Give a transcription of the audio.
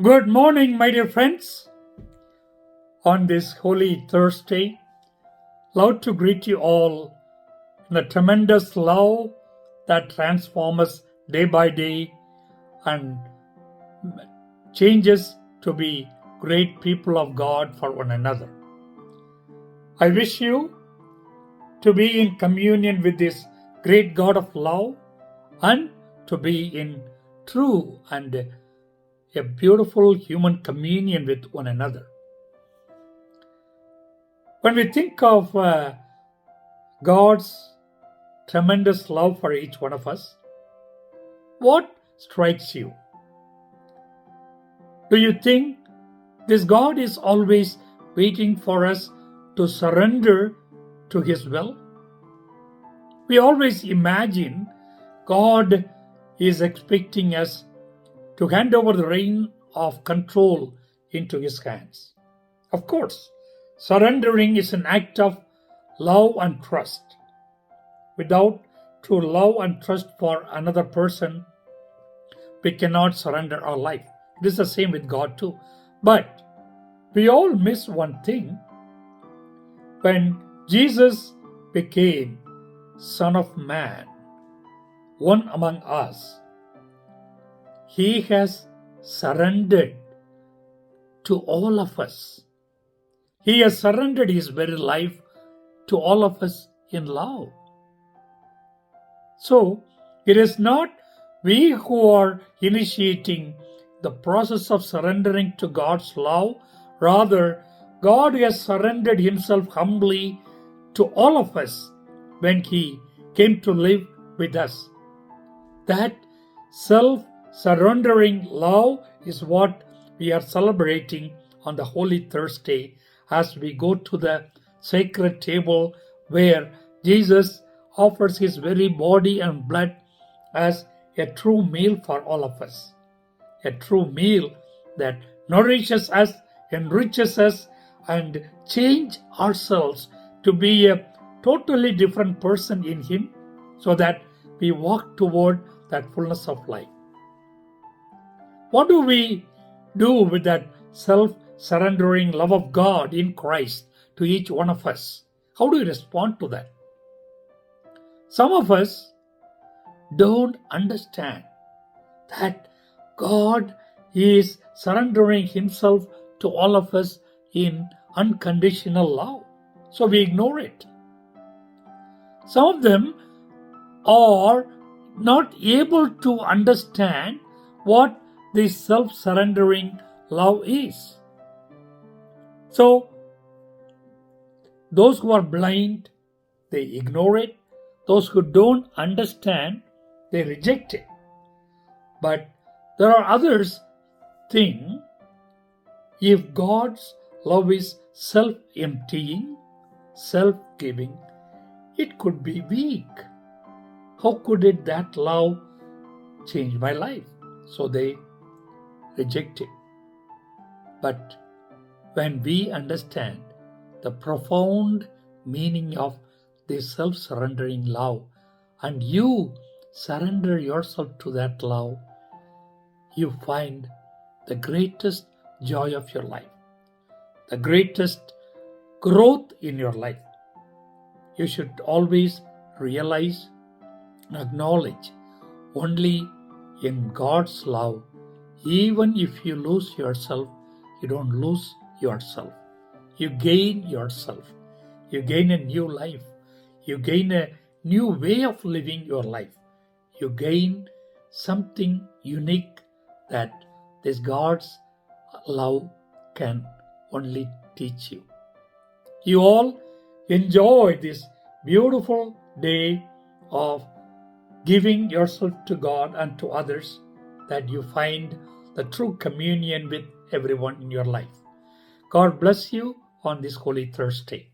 Good morning, my dear friends. On this holy Thursday, love to greet you all in the tremendous love that transforms us day by day and changes to be great people of God for one another. I wish you to be in communion with this great God of love and to be in true and a beautiful human communion with one another. When we think of God's tremendous love for each one of us, what strikes you? Do you think this God is always waiting for us to surrender to His will? We always imagine God is expecting us to hand over the reign of control into His hands. Of course, surrendering is an act of love and trust. Without true love and trust for another person, we cannot surrender our life. It is the same with God too. But we all miss one thing. When Jesus became Son of Man, one among us, He has surrendered to all of us. He has surrendered His very life to all of us in love. So, it is not we who are initiating the process of surrendering to God's love. Rather, God has surrendered Himself humbly to all of us when He came to live with us. That self-surrendering love is what we are celebrating on the Holy Thursday as we go to the sacred table where Jesus offers His very body and blood as a true meal for all of us. A true meal that nourishes us, enriches us, and change ourselves to be a totally different person in Him so that we walk toward that fullness of life. What do we do with that self-surrendering love of God in Christ to each one of us? How do we respond to that? Some of us don't understand that God is surrendering Himself to all of us in unconditional love. So we ignore it. Some of them are not able to understand what this self-surrendering love is. So those who are blind, they ignore it. Those who don't understand, they reject it. But there are others think if God's love is self-emptying, self-giving, it could be weak. How could that love change my life? So they reject it. But when we understand the profound meaning of this self-surrendering love, and you surrender yourself to that love, you find the greatest joy of your life, the greatest growth in your life. You should always realize and acknowledge only in God's love, even if you lose yourself, you don't lose yourself. You gain yourself. You gain a new life. You gain a new way of living your life. You gain something unique that this God's love can only teach you. You all enjoy this beautiful day of giving yourself to God and to others, that you find the true communion with everyone in your life. God bless you on this Holy Thursday.